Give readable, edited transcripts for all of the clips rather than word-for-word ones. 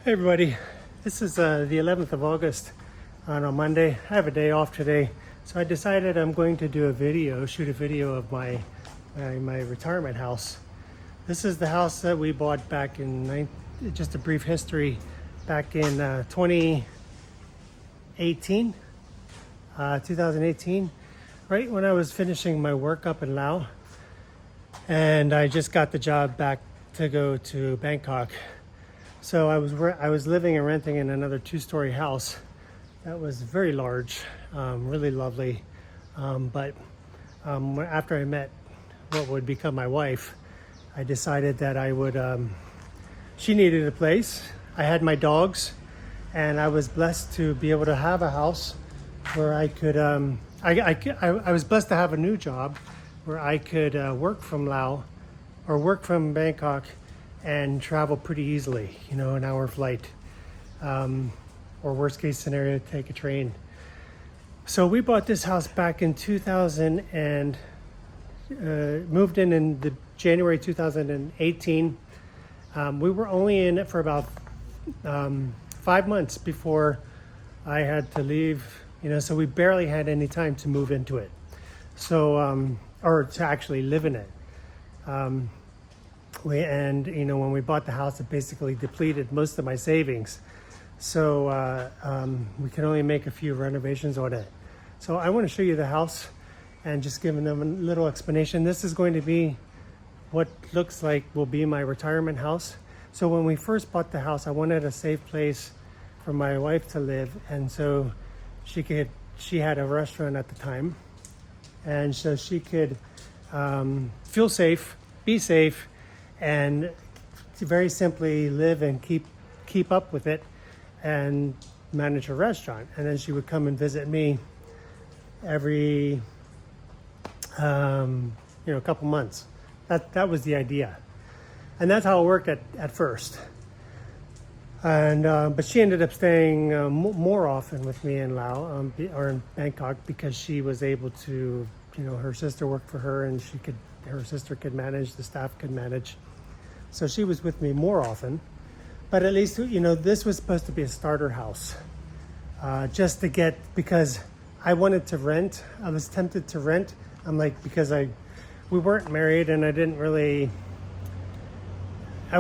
Hey everybody, this is the 11th of August on a Monday. I have a day off today, so I decided I'm going to do a video, shoot a video of my retirement house. This is the house that we bought back in, just a brief history, back in 2018, 2018, right when I was finishing my work up in Laos, and I just got the job back to go to Bangkok. So I was living and renting in another two-story house that was very large, really lovely. But after I met what would become my wife, I decided that I would. She needed a place. I had my dogs, and I was blessed to be able to have a house where I could. I was blessed to have a new job where I could work from Laos or work from Bangkok and travel pretty easily, an hour flight, or worst case scenario, take a train. So we bought this house back in 2000 and moved in the January 2018. We were only in it for about 5 months before I had to leave, so we barely had any time to move into it. So, or to actually live in it. When we bought the house, it basically depleted most of my savings. So we could only make a few renovations on it. So I want to show you the house and just giving them a little explanation. This is going to be what looks like will be my retirement house. So when we first bought the house, I wanted a safe place for my wife to live. And so she had a restaurant at the time. And so she could feel safe, be safe, and very simply live and keep up with it and manage her restaurant. And then she would come and visit me every couple months. That was the idea, and that's how it worked at first. And but she ended up staying more often with me in Laos or in Bangkok because she was able to, her sister worked for her, and her sister could manage, the staff could manage. So she was with me more often, but at least, this was supposed to be a starter house, just to because I wanted to rent. I was tempted to rent. I'm like, because we weren't married and I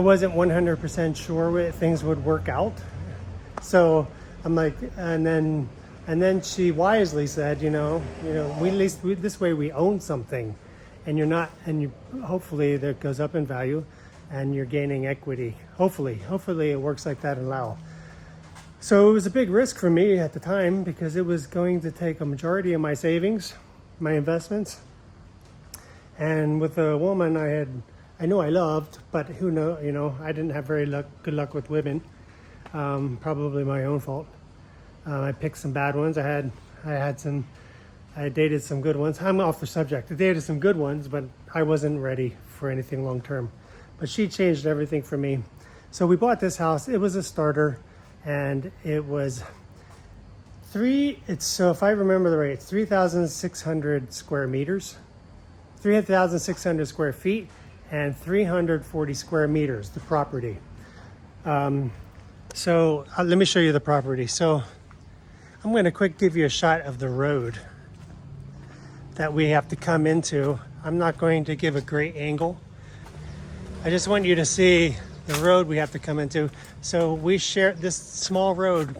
wasn't 100% sure things would work out. So I'm like, and then she wisely said, this way we own something, and hopefully that goes up in value, and you're gaining equity. Hopefully it works like that in Laos. So it was a big risk for me at the time because it was going to take a majority of my savings, my investments, and with a woman I know I loved, but who knows, I didn't have very good luck with women. Probably my own fault. I picked some bad ones. I dated some good ones. I'm off the subject. I dated some good ones, but I wasn't ready for anything long term. But she changed everything for me. So we bought this house. It was a starter, and it was so if I remember the right, it's 3,600 square meters, 3,600 square feet, and 340 square meters, the property. So let me show you the property. So I'm going to give you a shot of the road that we have to come into. I'm not going to give a great angle. I just want you to see the road we have to come into. So we share this small road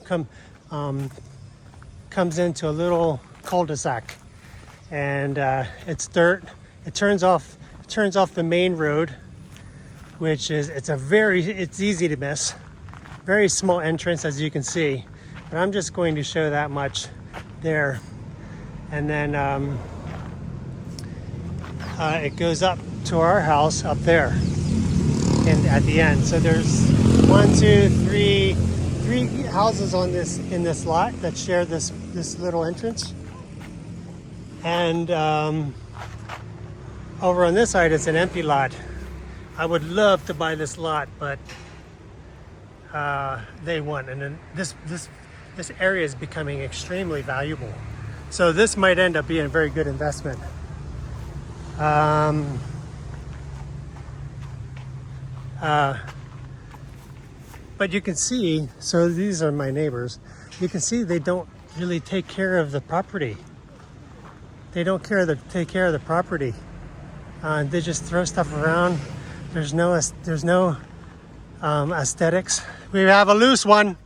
comes into a little cul-de-sac, and it's dirt. It turns off the main road, which is it's easy to miss. Very small entrance, as you can see, but I'm just going to show that much there, and then it goes up to our house up there. And at the end, so there's 3 houses in this lot that share this little entrance, and over on this side it's an empty lot. I would love to buy this lot, but they won, and then this area is becoming extremely valuable, so this might end up being a very good investment. But you can see, so these are my neighbors. You can see they don't really take care of the property. They don't take care of the property. They just throw stuff around. There's no aesthetics. We have a loose one.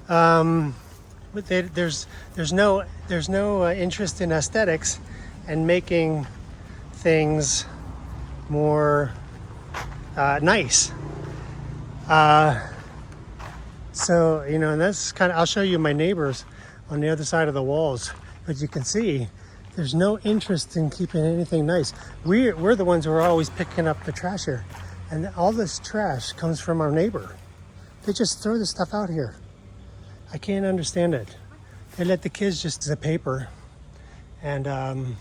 But there's no interest in aesthetics and making things more nice. So and that's kind of. I'll show you my neighbors on the other side of the walls, but you can see there's no interest in keeping anything nice. We're the ones who are always picking up the trash here, and all this trash comes from our neighbor. They just throw the stuff out here. I can't understand it. They let the kids just the paper, and I'll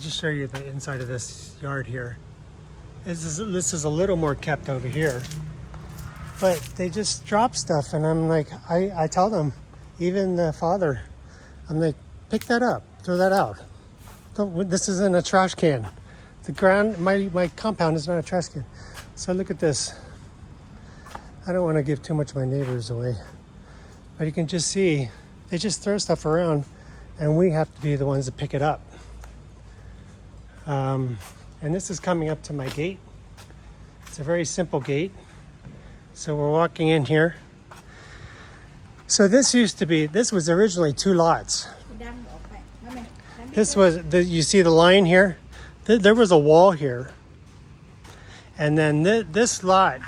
just show you the inside of this yard here. This is a little more kept over here, but they just drop stuff, and I'm like, I tell them, even the father, I'm like, pick that up, throw that out. This isn't a trash can. The ground, my compound is not a trash can. So look at this. I don't want to give too much of my neighbors away, but you can just see they just throw stuff around, and we have to be the ones to pick it up. And this is coming up to my gate. It's a very simple gate. So we're walking in here. So this was originally 2 lots. This was, you see the line here? There was a wall here. And then this lot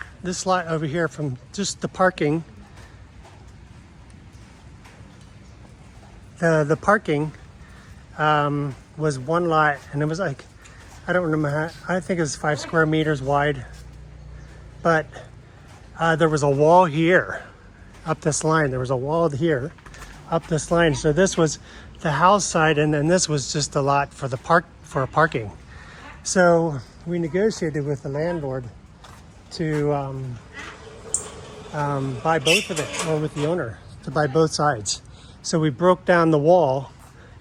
over here from just the parking, the parking was 1 lot, and it was like, I don't remember I think it was 5 square meters wide. But there was a wall here, up this line. There was a wall here, up this line. So this was the house side, and then this was just a lot for parking. So we negotiated with the landlord to buy both of it, or with the owner to buy both sides. So we broke down the wall,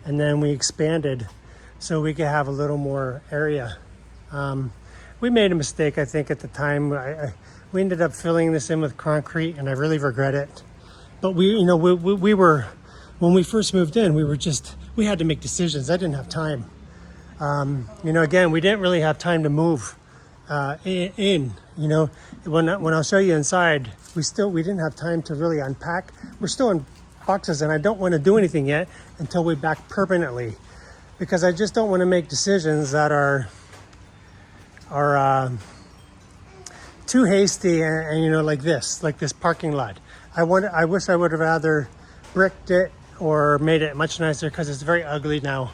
and then we expanded so we could have a little more area. We made a mistake, I think, at the time. We ended up filling this in with concrete, and I really regret it. But we were, when we first moved in, we had to make decisions. I didn't have time. Again, we didn't really have time to move in. When I'll show you inside, we didn't have time to really unpack. We're still in boxes, and I don't want to do anything yet until we're back permanently, because I just don't want to make decisions that are too hasty and like this parking lot. I wish I would have either bricked it or made it much nicer, because it's very ugly now.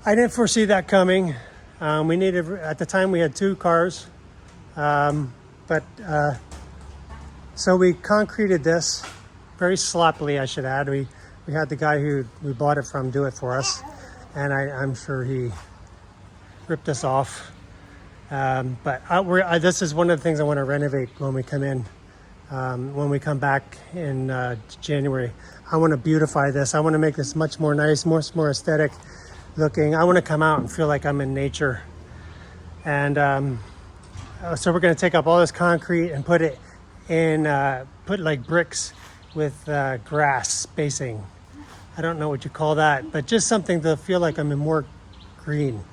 I didn't foresee that coming. At the time we had 2 cars, so we concreted this very sloppily, I should add. We had the guy who we bought it from do it for us, and I'm sure he ripped us off. This is one of the things I want to renovate when we come in, when we come back in January. I want to beautify this. I want to make this much more nice, more aesthetic looking. I want to come out and feel like I'm in nature. And so we're going to take up all this concrete and put it in, put like bricks with grass spacing. I don't know what you call that, but just something to feel like I'm in more green.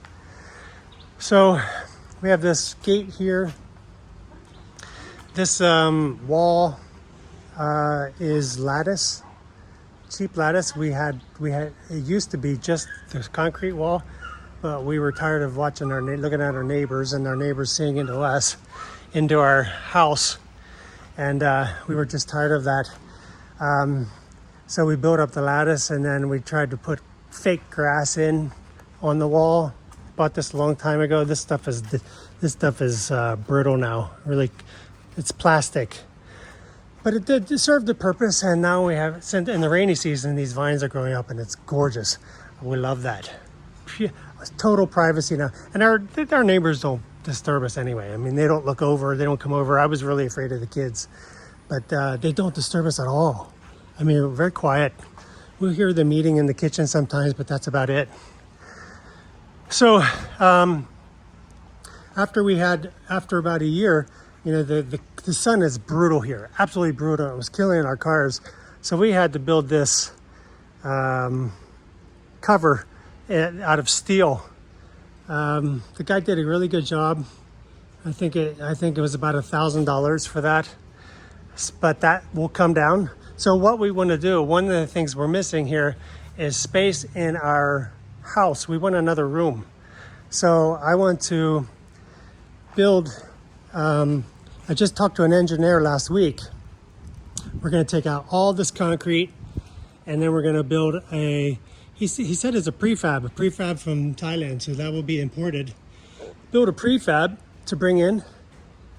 So we have this gate here. This wall is lattice, cheap lattice. We had it used to be just this concrete wall, but we were tired of looking at our neighbors, and our neighbors seeing into us, into our house, and we were just tired of that. So we built up the lattice, and then we tried to put fake grass in on the wall. Bought this a long time ago. This stuff is brittle now. Really, it's plastic. But it served the purpose, and now we have, in the rainy season, these vines are growing up, and it's gorgeous. We love that. Total privacy now. And our neighbors don't disturb us anyway. I mean, they don't look over, they don't come over. I was really afraid of the kids, but they don't disturb us at all. I mean, we're very quiet. We'll hear them eating in the kitchen sometimes, but that's about it. So After about a year, the sun is brutal here, absolutely brutal. It was killing our cars. So we had to build this cover out of steel. The guy did a really good job. I think it was about $1,000 for that, but that will come down. So what we want to do, one of the things we're missing here is space in our house. We want another room. So I want to build, I just talked to an engineer last week. We're going to take out all this concrete, and then we're going to build he said it's a prefab from Thailand, so that will be imported. Build a prefab to bring in,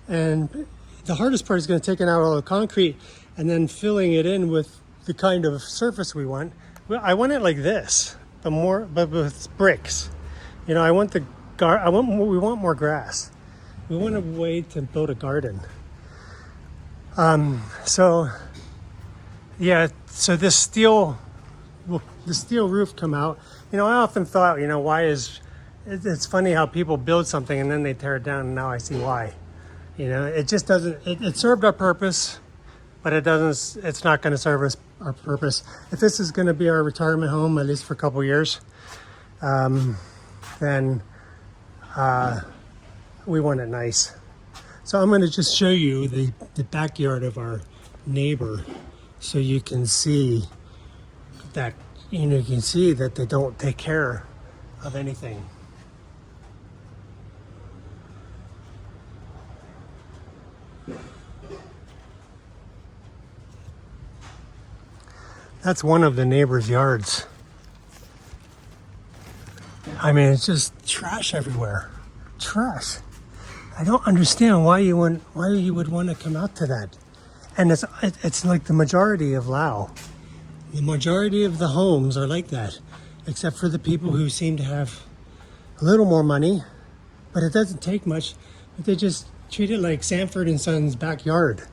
and the hardest part is going to take out all the concrete and then filling it in with the kind of surface we want. Well, I want it like this, but with bricks. We want more grass. We want a way to build a garden. So this steel roof come out. I often thought, it's funny how people build something and then they tear it down, and now I see why. It just doesn't, it served our purpose, but it's not going to serve our purpose. If this is going to be our retirement home, at least for a couple years, then we want it nice. So I'm going to just show you the backyard of our neighbor, so you can see that they don't take care of anything. That's one of the neighbor's yards. I mean, it's just trash everywhere. Trash. I don't understand why you would want to come out to that. And it's like the majority of Laos. The majority of the homes are like that, except for the people who seem to have a little more money, but it doesn't take much. But they just treat it like Sanford and Son's backyard,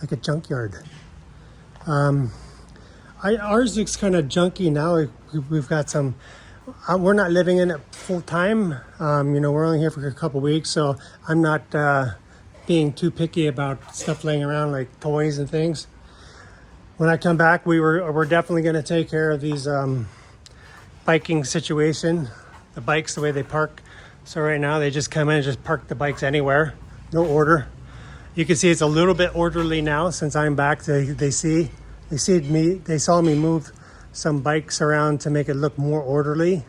like a junkyard. Ours looks kind of junky now. We've got some. We're not living in it full time. We're only here for a couple weeks, so I'm not being too picky about stuff laying around like toys and things. When I come back, we're definitely going to take care of these biking situation. The bikes, the way they park. So right now they just come in and just park the bikes anywhere, no order. You can see it's a little bit orderly now since I'm back. They saw me move some bikes around to make it look more orderly.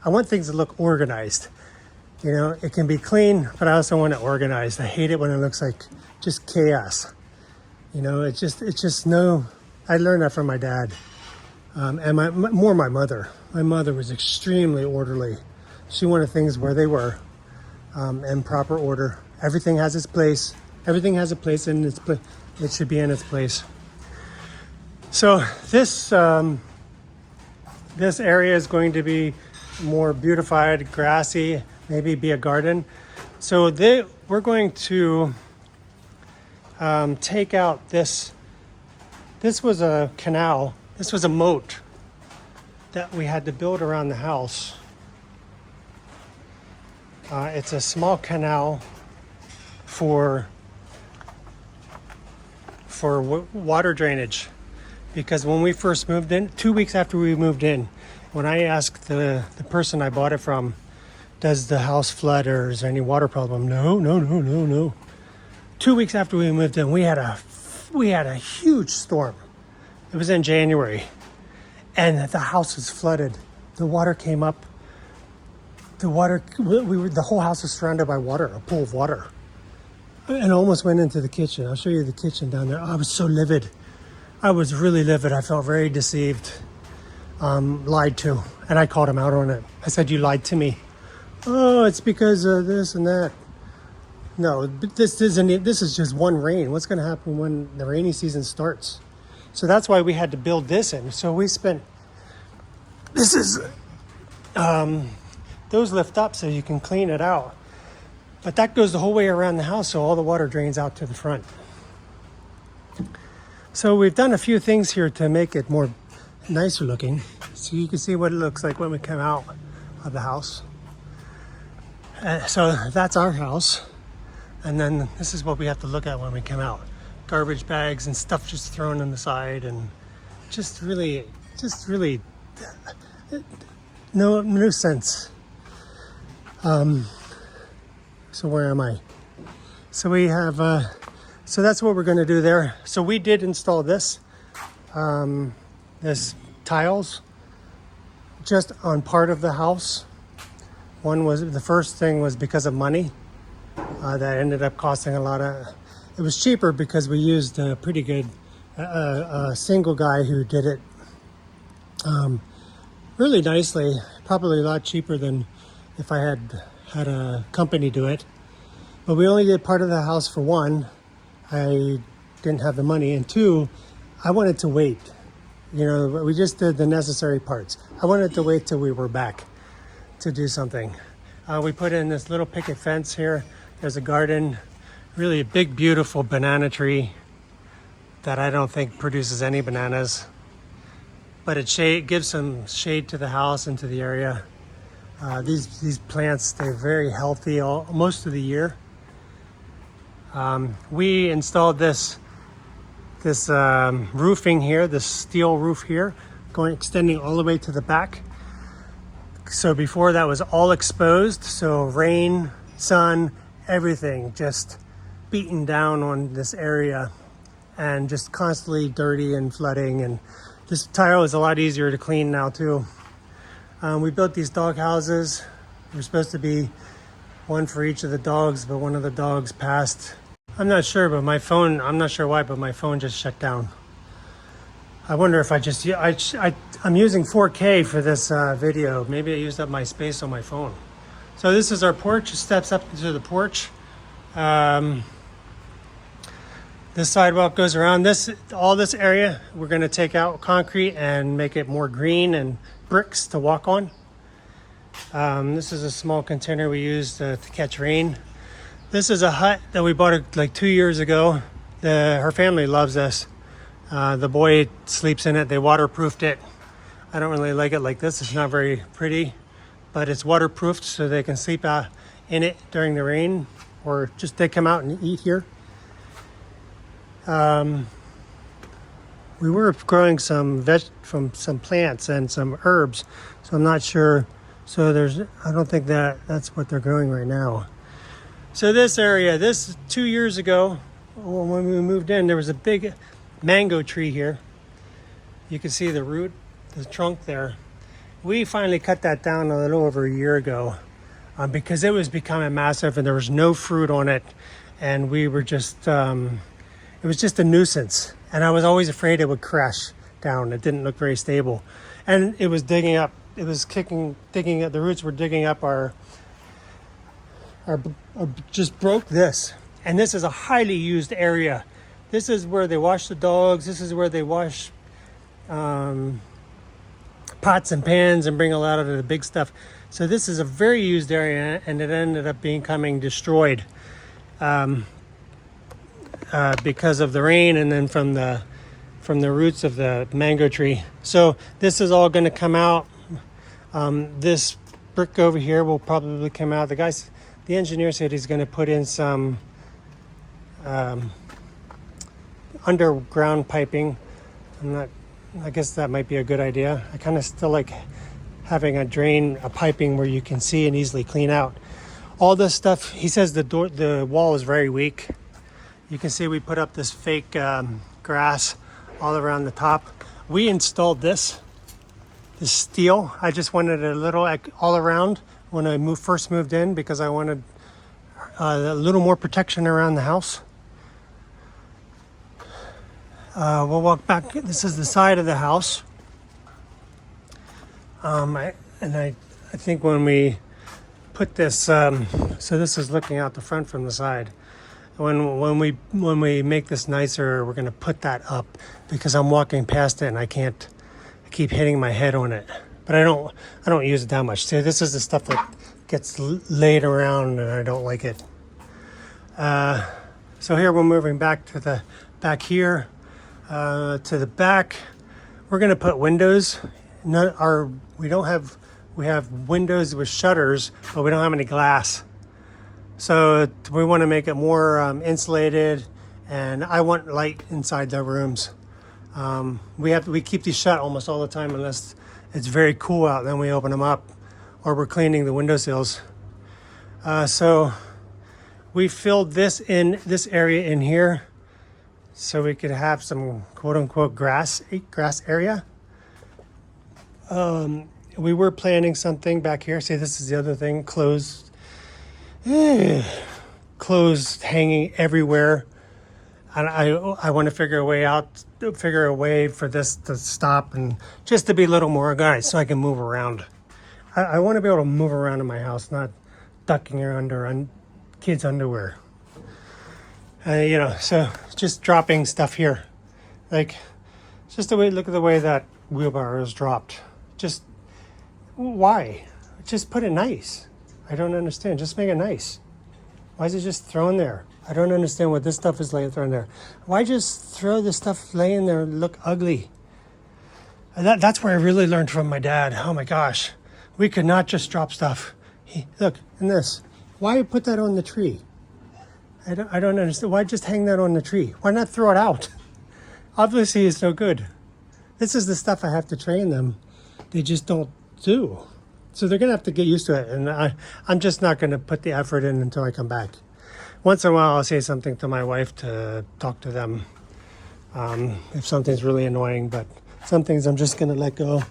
I want things to look organized. It can be clean, but I also want it organized. I hate it when it looks like just chaos. It's just no. I learned that from my dad, and my mother. My mother was extremely orderly. She wanted things where they were, in proper order. Everything has its place. Everything has a place in its place. It should be in its place. So this area is going to be more beautified, grassy, maybe be a garden. So we're going to take out this. This was a canal. This was a moat that we had to build around the house. It's a small canal for water drainage. Because when we first moved in, 2 weeks after we moved in, when I asked the person I bought it from, does the house flood or is there any water problem? No. 2 weeks after we moved in, we had a huge storm. It was in January, and the house was flooded. The water came up. The whole house was surrounded by water, a pool of water, and almost went into the kitchen. I'll show you the kitchen down there. I was so livid. I was really livid. I felt very deceived, lied to, and I called him out on it. I said, "You lied to me." Oh, it's because of this and that. No, but this is just one rain. What's going to happen when the rainy season starts? So that's why we had to build this in. So we spent. Those lift up so you can clean it out, but that goes the whole way around the house, so all the water drains out to the front. So we've done a few things here to make it more nicer looking, so you can see what it looks like when we come out of the house. So that's our house. And then this is what we have to look at when we come out. Garbage bags and stuff just thrown on the side, and just really no sense. So where am I? So we have, so that's what we're going to do there. So we did install this tiles just on part of the house. The first thing was because of money. That ended up costing a lot of, it was cheaper because we used a pretty good single guy who did it really nicely, probably a lot cheaper than if I had a company do it. But we only did part of the house for one. I didn't have the money, and two, I wanted to wait. You know, we just did the necessary parts. I wanted to wait till we were back to do something. We put in this little picket fence here. There's a garden, really a big, beautiful banana that I don't think produces any bananas, but it gives some shade to the house and to the area. These plants stay very healthy most of the year. We installed this roofing here, this steel roof here, extending all the way to the back. So before that was all exposed, so rain, sun, everything just beaten down on this area and just constantly dirty and flooding. And this tile is a lot easier to clean now too. We built these dog houses. There was supposed to be one for each of the dogs, but one of the dogs passed. I'm not sure, but I'm not sure why, but my phone just shut down. I wonder if I'm using 4K for this video. Maybe I used up my space on my phone. So this is our porch. It steps up to the porch. This sidewalk goes around all this area. We're going to take out concrete and make it more green and bricks to walk on. This is a small container we use to catch rain. This is a hut that we bought like 2 years ago. Her family loves this. The boy sleeps in it. They waterproofed it. I don't really like it like this. It's not very pretty, but it's waterproofed so they can sleep out in it during the rain, or just they come out and eat here. We were growing some plants and some herbs, so I'm not sure. So I don't think that's what they're growing right now. So this area, 2 years ago, when we moved in, there was a big mango tree here. You can see the root, the trunk there. We finally cut that down a little over a year ago because it was becoming massive and there was no fruit on it. And we were just, it was just a nuisance. And I was always afraid it would crash down. It didn't look very stable. And it was digging up, the roots were digging up just broke this. And this is a highly used area. This is where they wash the dogs. This is where they wash pots and pans and bring a lot of the big stuff. So this is a very used area, and it ended up becoming destroyed because of the rain and then from the roots of the mango tree. So this is all going to come out. This brick over here will probably come out. The engineer said he's going to put in some underground piping. I guess that might be a good idea. I kind of still like having a piping where you can see and easily clean out. All this stuff, he says the wall is very weak. You can see we put up this fake grass all around the top. We installed this steel. I just wanted a little all around when I first moved in because I wanted a little more protection around the house. We'll walk back. This is the side of the house. I think when we put this, so this is looking out the front from the side. When we make this nicer, we're going to put that up because I'm walking past it and I keep hitting my head on it. But I don't use it that much. See, this is the stuff that gets laid around and I don't like it. So here we're moving back to the back here. To the back, we're going to put windows. We have windows with shutters, but we don't have any glass. So we want to make it more insulated, and I want light inside the rooms. We keep these shut almost all the time unless it's very cool out. Then we open them up, or we're cleaning the windowsills. So we filled this area in here so we could have some quote unquote grass area. We were planning something back here. See, this is the other thing, clothes hanging everywhere. And I want to figure a way for this to stop and just to be a little more organized so I can move around. I want to be able to move around in my house, not ducking under kids' underwear. So just dropping stuff here. Like, just look at the way that wheelbarrow is dropped. Just, why? Just put it nice. I don't understand. Just make it nice. Why is it just thrown there? I don't understand what this stuff is thrown there. Why just throw this stuff laying there and look ugly? That's where I really learned from my dad. Oh my gosh. We could not just drop stuff. Look, and this. Why put that on the tree? I don't understand. Why just hang that on the tree? Why not throw it out? Obviously it's no good. This is the stuff I have to train them. They just don't do. So they're going to have to get used to it. And I'm just not going to put the effort in until I come back. Once in a while, I'll say something to my wife to talk to them if something's really annoying. But some things I'm just going to let go.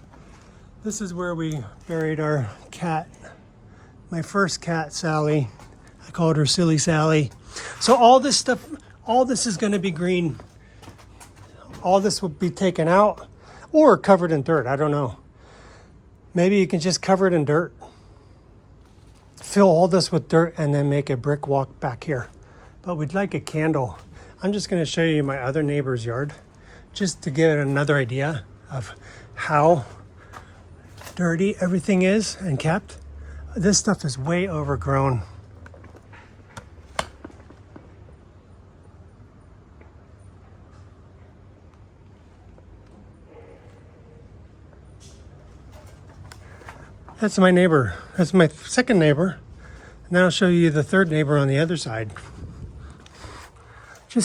This is where we buried our cat. My first cat, Sally. I called her Silly Sally. So all this is going to be green. All this will be taken out or covered in dirt. I don't know. Maybe you can just cover it in dirt. Fill all this with dirt and then make a brick walk back here. But we'd like a candle. I'm just going to show you my other neighbor's yard just to get another idea of how dirty everything is and kept. This stuff is way overgrown. That's my neighbor. That's my second neighbor. And then I'll show you the third neighbor on the other side. I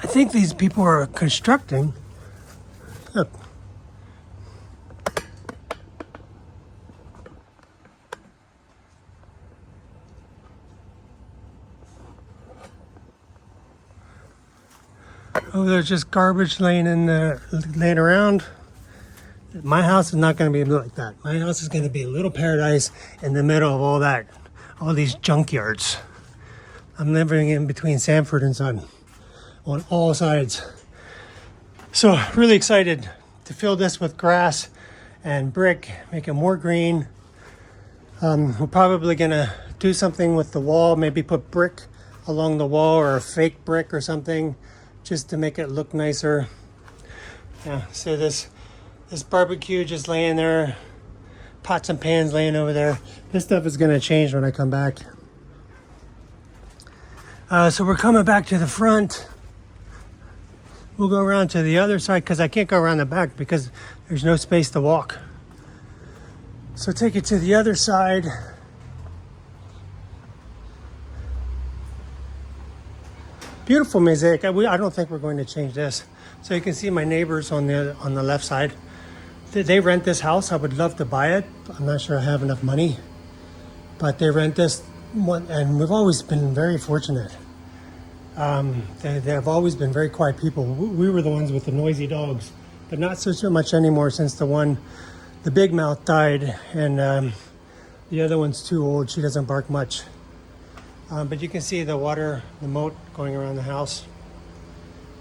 think these people are constructing. Look. Oh, there's just garbage laying around. My house is not going to be like that. My house is going to be a little paradise in the middle of all these junkyards. I'm living in between Sanford and Son on all sides. So really excited to fill this with grass and brick, make it more green. We're probably going to do something with the wall, maybe put brick along the wall or a fake brick or something just to make it look nicer. Yeah, so this barbecue just laying there, pots and pans laying over there. This stuff is going to change when I come back. So we're coming back to the front. We'll go around to the other side because I can't go around the back because there's no space to walk. So take it to the other side. Beautiful mosaic. I don't think we're going to change this. So you can see my neighbors on the left side. They rent this house. I would love to buy it. I'm not sure I have enough money. But they rent this one, and we've always been very fortunate. They have always been very quiet people. We were the ones with the noisy dogs, but not so much anymore since the big mouth died, and the other one's too old. She doesn't bark much. But you can see the moat going around the house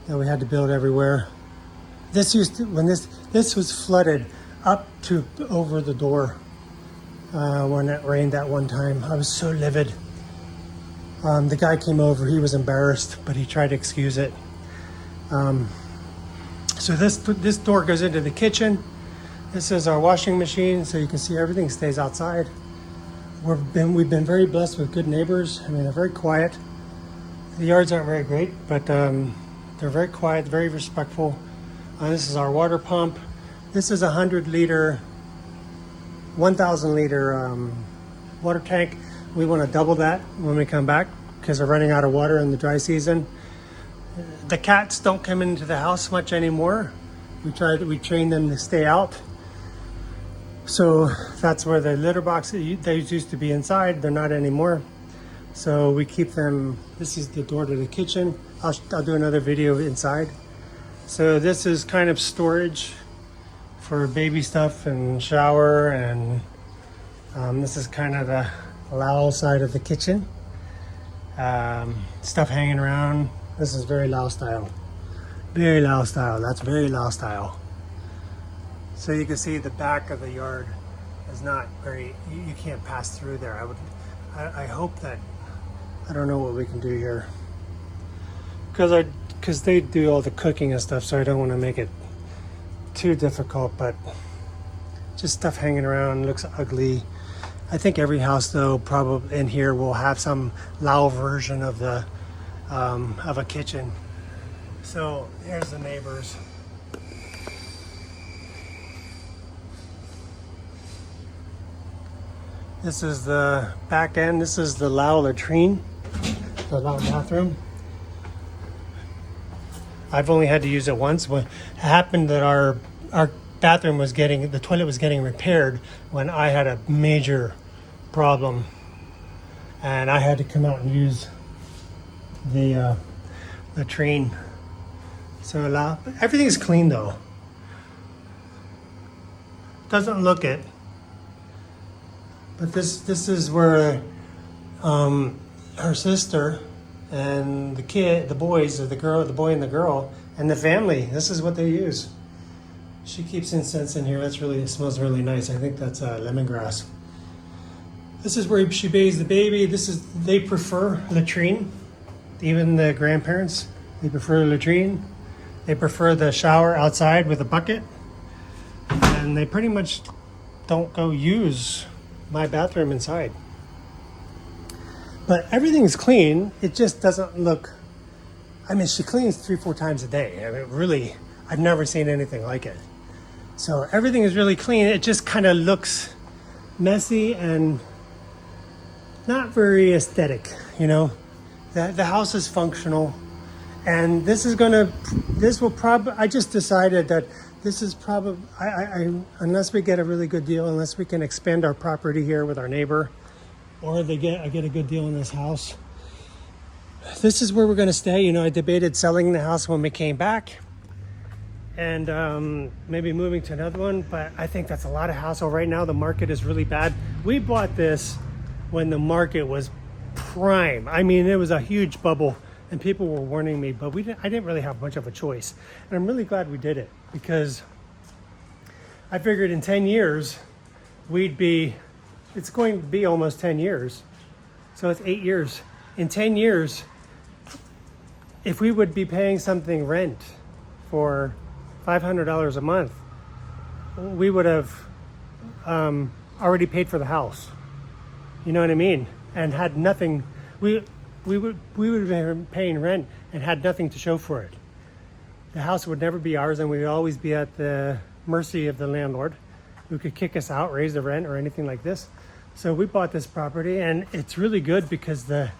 that we had to build everywhere. When this was flooded up to over the door when it rained that one time. I was so livid. The guy came over. He was embarrassed, but he tried to excuse it. So this door goes into the kitchen. This is our washing machine, so you can see everything stays outside. We've been very blessed with good neighbors. I mean, they're very quiet. The yards aren't very great, but they're very quiet, very respectful. This is our water pump. This is a 1,000 liter water tank. We want to double that when we come back because we're running out of water in the dry season. The cats don't come into the house much anymore. We train them to stay out. So that's where the litter boxes, they used to be inside, they're not anymore. So we keep them, this is the door to the kitchen. I'll do another video inside. So this is kind of storage for baby stuff and shower, and this is kind of the Laos side of the kitchen. Stuff hanging around. This is very Laos style. Very Laos style, that's very Laos style. So you can see the back of the yard is not very, you can't pass through there. I hope that, I don't know what we can do here. Because they do all the cooking and stuff, so I don't want to make it too difficult, but just stuff hanging around, looks ugly. I think every house though, probably in here will have some Lao version of the, of a kitchen. So here's the neighbors. This is the back end. This is the Lao latrine, the Lao bathroom. I've only had to use it once. What happened that our bathroom was getting, the toilet was getting repaired when I had a major problem, and I had to come out and use the latrine. So everything's clean though. Doesn't look it. But this is where her sister and the boys, or the boy and the girl, and the family, this is what they use. She keeps incense in here. It smells really nice. I think that's lemongrass. This is where she bathes the baby. They prefer latrine. Even the grandparents, they prefer latrine. They prefer the shower outside with a bucket. And they pretty much don't go use my bathroom inside. But everything's clean. It just doesn't look, I mean, she cleans 3-4 times a day. I mean, really, I've never seen anything like it. So everything is really clean. It just kind of looks messy and not very aesthetic, you know. The house is functional, and I just decided that this is probably, unless we get a really good deal, unless we can expand our property here with our neighbor, or I get a good deal in this house, this is where we're going to stay. You know, I debated selling the house when we came back, and maybe moving to another one, but I think that's a lot of hassle. Right now, the market is really bad. We bought this when the market was prime. I mean, it was a huge bubble, and people were warning me, but I didn't really have much of a choice. And I'm really glad we did it, because I figured in 10 years, it's going to be almost 10 years. So it's 8 years. In 10 years, if we would be paying something rent for $500 a month, we would have already paid for the house. You know what I mean? And had nothing. We would have been paying rent and had nothing to show for it. The house would never be ours, and we would always be at the mercy of the landlord, who could kick us out, raise the rent, or anything like this. So we bought this property, and it's really good because they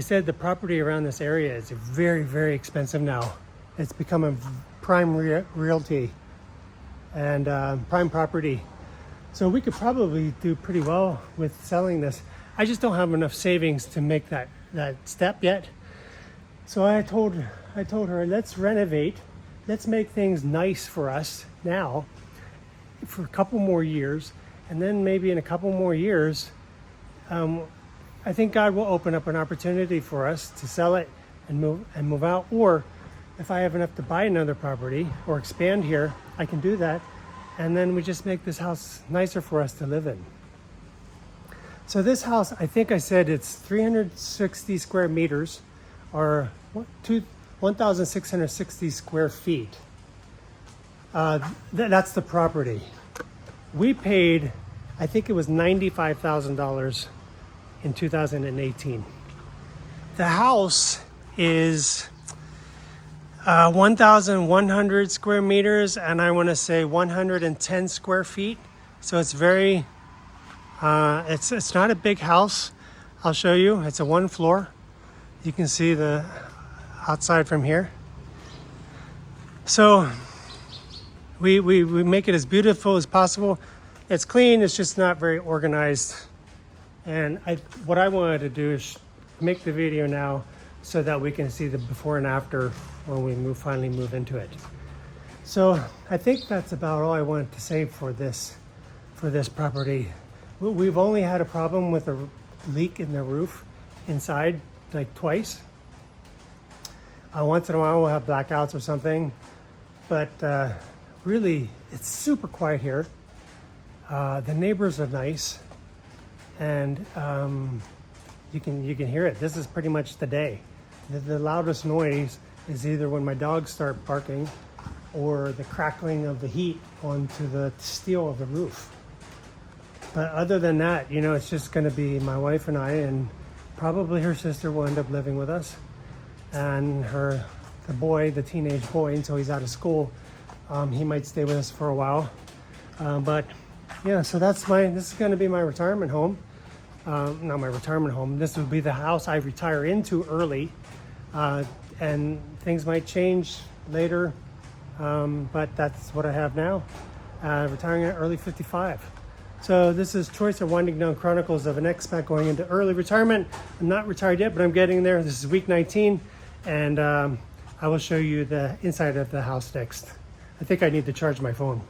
said the property around this area is very, very expensive now. It's become a prime realty and prime property. So we could probably do pretty well with selling this. I just don't have enough savings to make that step yet. So I told her, let's renovate. Let's make things nice for us now for a couple more years. And then maybe in a couple more years, I think God will open up an opportunity for us to sell it and move out. Or if I have enough to buy another property or expand here, I can do that. And then we just make this house nicer for us to live in. So this house, I think I said it's 360 square meters, or 1,660 square feet. That's the property. We paid, I think it was $95,000 in 2018. The house is 1,100 square meters, and I want to say 110 square feet. So it's very, it's not a big house, I'll show you. It's a one floor. You can see the outside from here. So we make it as beautiful as possible. It's clean, it's just not very organized. And what I wanted to do is make the video now so that we can see the before and after when we finally move into it. So I think that's about all I wanted to say for this property. We've only had a problem with a leak in the roof inside like twice. Once in a while we'll have blackouts or something, but really it's super quiet here. The neighbors are nice, and you can hear it. This is pretty much the day. The loudest noise is either when my dogs start barking or the crackling of the heat onto the steel of the roof. But other than that, you know, it's just going to be my wife and I, and probably her sister will end up living with us, and the teenage boy, until he's out of school, he might stay with us for a while. But yeah, so this is going to be my retirement home. Not my retirement home. This would be the house I retire into early, and things might change later, but that's what I have now. Retiring at early 55. So this is Choice of Winding Down Chronicles of an Expat going into early retirement. I'm not retired yet, but I'm getting there. This is week 19, and I will show you the inside of the house next. I think I need to charge my phone.